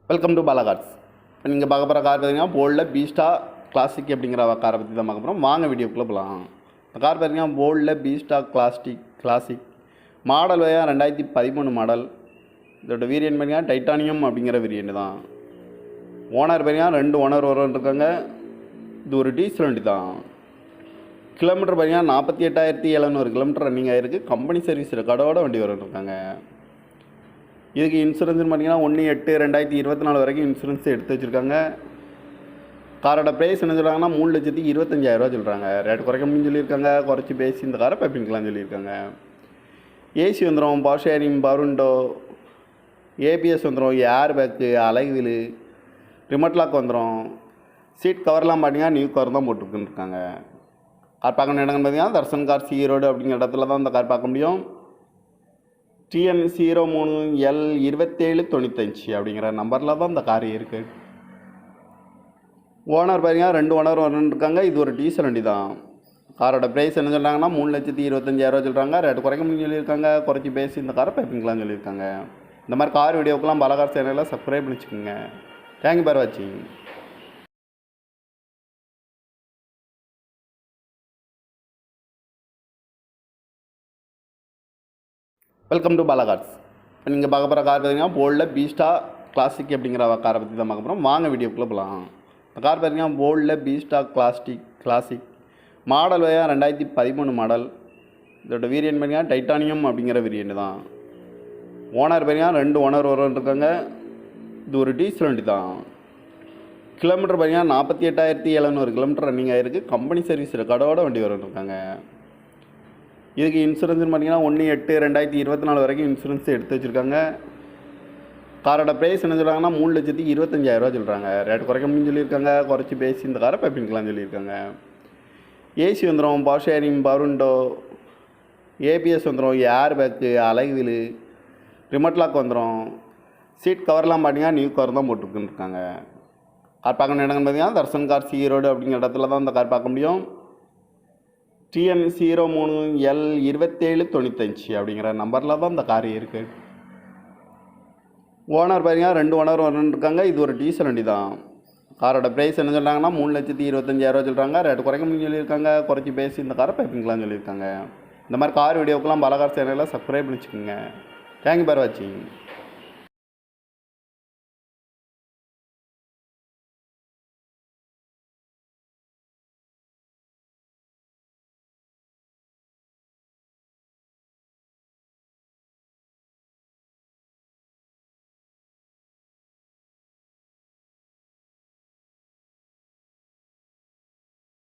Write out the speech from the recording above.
Welcome to Bala cars. இப்போ நீங்கள் பார்க்க போகிற கார் பார்த்தீங்கன்னா போல்டில் பீஸ்டா கிளாசிக் அப்படிங்கிற காரை பற்றி தான் பார்க்க போகிறோம். வாங்க வீடியோக்குள்ளே போகலாம். இந்த கார் பார்த்தீங்கன்னா போல்டில் பீஸ்டா கிளாசிக் மாடல் வகையாக 2013 மாடல். இதோட வேரியன்ட் பார்த்தீங்கன்னா டைட்டானியம் அப்படிங்கிற வேரியன்ட் தான். ஓனர் பார்த்தீங்கன்னா 2 ஓனர் இருக்காங்க. இது ஒரு டீசல் வண்டி தான். கிலோமீட்டர் பார்த்தீங்கன்னா 48,700 கிலோமீட்டர் ரன்னிங் ஆகிருக்கு. கம்பெனி சர்வீஸ் ரெக்கார்டோட வண்டி இருக்காங்க. இதுக்கு இன்சூரன்ஸ்னு பார்த்தீங்கன்னா 1/8/2024 வரைக்கும் இன்சூரன்ஸ் எடுத்து வச்சுருக்காங்க. காரோட ப்ரைஸ் என்ன சொல்கிறாங்கன்னா 3,25,000 சொல்கிறாங்க. ரேட் குறைக்க முடியும்னு சொல்லியிருக்காங்க. குறைச்சி பேசி இந்த காரை பைப்பிங்கலாம் சொல்லியிருக்காங்க. ஏசி வந்துடும், power steering, power window, ABS வந்துடும், air bag, alloy wheel, remote lock வந்துடும். சீட் கவர்லாம் பார்த்தீங்கன்னா நியூ கவர் தான் போட்டுருக்குன்னு இருக்காங்க. கார் பார்க்கணும் இடங்கன்னு பார்த்தீங்கன்னா தர்சன் கார் ஈரோடு அப்படிங்கிற இடத்துல தான் இந்த கார் பார்க்க முடியும். TN 03L2795 அப்படிங்கிற நம்பரில் தான் இந்த கார் இருக்குது. ஓனர் பார்த்தீங்கன்னா 2 ஓனர் இருக்காங்க. இது ஒரு டீசல் வண்டி தான். காரோட ப்ரைஸ் என்ன சொல்கிறாங்கன்னா 3,25,000 சொல்கிறாங்க. ரேட் குறைக்க முடியும்னு சொல்லியிருக்காங்க. குறைச்சி பேசி இந்த காரை பைப்பிங்கலாம் சொல்லியிருக்காங்க. இந்த மாதிரி கார் வீடியோக்கெல்லாம் பாலா கார் சேனலில் சப்ஸ்கிரைப் பண்ணிச்சுக்கோங்க. தேங்க்யூ ஃபார் வாட்சிங். Welcome to Bala cars. இப்போ நீங்கள் பார்க்க போகிற கார் பார்த்தீங்கன்னா போல்டில் பீஸ்டா கிளாசிக் அப்படிங்கிற காரை பற்றி தான் பார்க்க போகிறோம். வாங்க வீடியோக்குள்ளே போகலாம். இந்த கார் பார்த்தீங்கன்னா போல்டில் பீஸ்டா கிளாசிக் மாடல் வகையாக 2013 மாடல். இதோட வேரியன்ட் பார்த்தீங்கன்னா டைட்டானியம் அப்படிங்கிற வேரியன்ட் தான். ஓனர் பார்த்தீங்கன்னா 2 ஓனர் இருக்காங்க. இது ஒரு டீசல் வண்டி தான். கிலோமீட்டர் பார்த்தீங்கன்னா 48,700 கிலோமீட்டர் ரன்னிங் ஆகிருக்கு. கம்பெனி சர்வீஸ் ரெக்கார்டோட வண்டி இருக்காங்க. இதுக்கு இன்சூரன்ஸ்னு பார்த்தீங்கன்னா 1/8/2024 வரைக்கும் இன்சூரன்ஸ் எடுத்து வச்சுருக்காங்க. காரோட ப்ரைஸ் என்ன சொல்கிறாங்கன்னா 3,25,000 சொல்கிறாங்க. ரேட் குறைக்க முடியும்னு சொல்லியிருக்காங்க. குறைச்சி பேசி இந்த காரை பைப்பிங்கலாம் சொல்லியிருக்காங்க. ஏசி வந்துடும், power steering, power window, ABS வந்துடும், air bag, alloy wheel, remote lock வந்துடும். சீட் கவர்லாம் பார்த்தீங்கன்னா நியூ கவர் தான் போட்டுருக்குன்னு இருக்காங்க. கார் பார்க்கணும் இடங்கன்னு பார்த்தீங்கன்னா தர்சன் கார் ஈரோடு அப்படிங்கிற இடத்துல தான் இந்த கார் பார்க்க முடியும். TN 03L2795 அப்படிங்கிற நம்பரில் தான் இந்த கார் இருக்குது. ஓனர் பார்த்தீங்கன்னா 2 ஓனர் இருக்காங்க. இது ஒரு டீசல் வண்டி தான். காரோட ப்ரைஸ் என்ன சொல்கிறாங்கன்னா 3,25,000 சொல்கிறாங்க. ரேட் குறைக்க முடியும்னு சொல்லியிருக்காங்க. குறைச்சி பேசி இந்த காரை பைப்பிங்கலாம் சொல்லியிருக்காங்க. இந்த மாதிரி கார் வீடியோக்கெல்லாம் பாலா கார் சேனலில் சப்ஸ்கிரைப் பண்ணிச்சுக்கோங்க. தேங்க்யூ ஃபார் வாட்சிங்.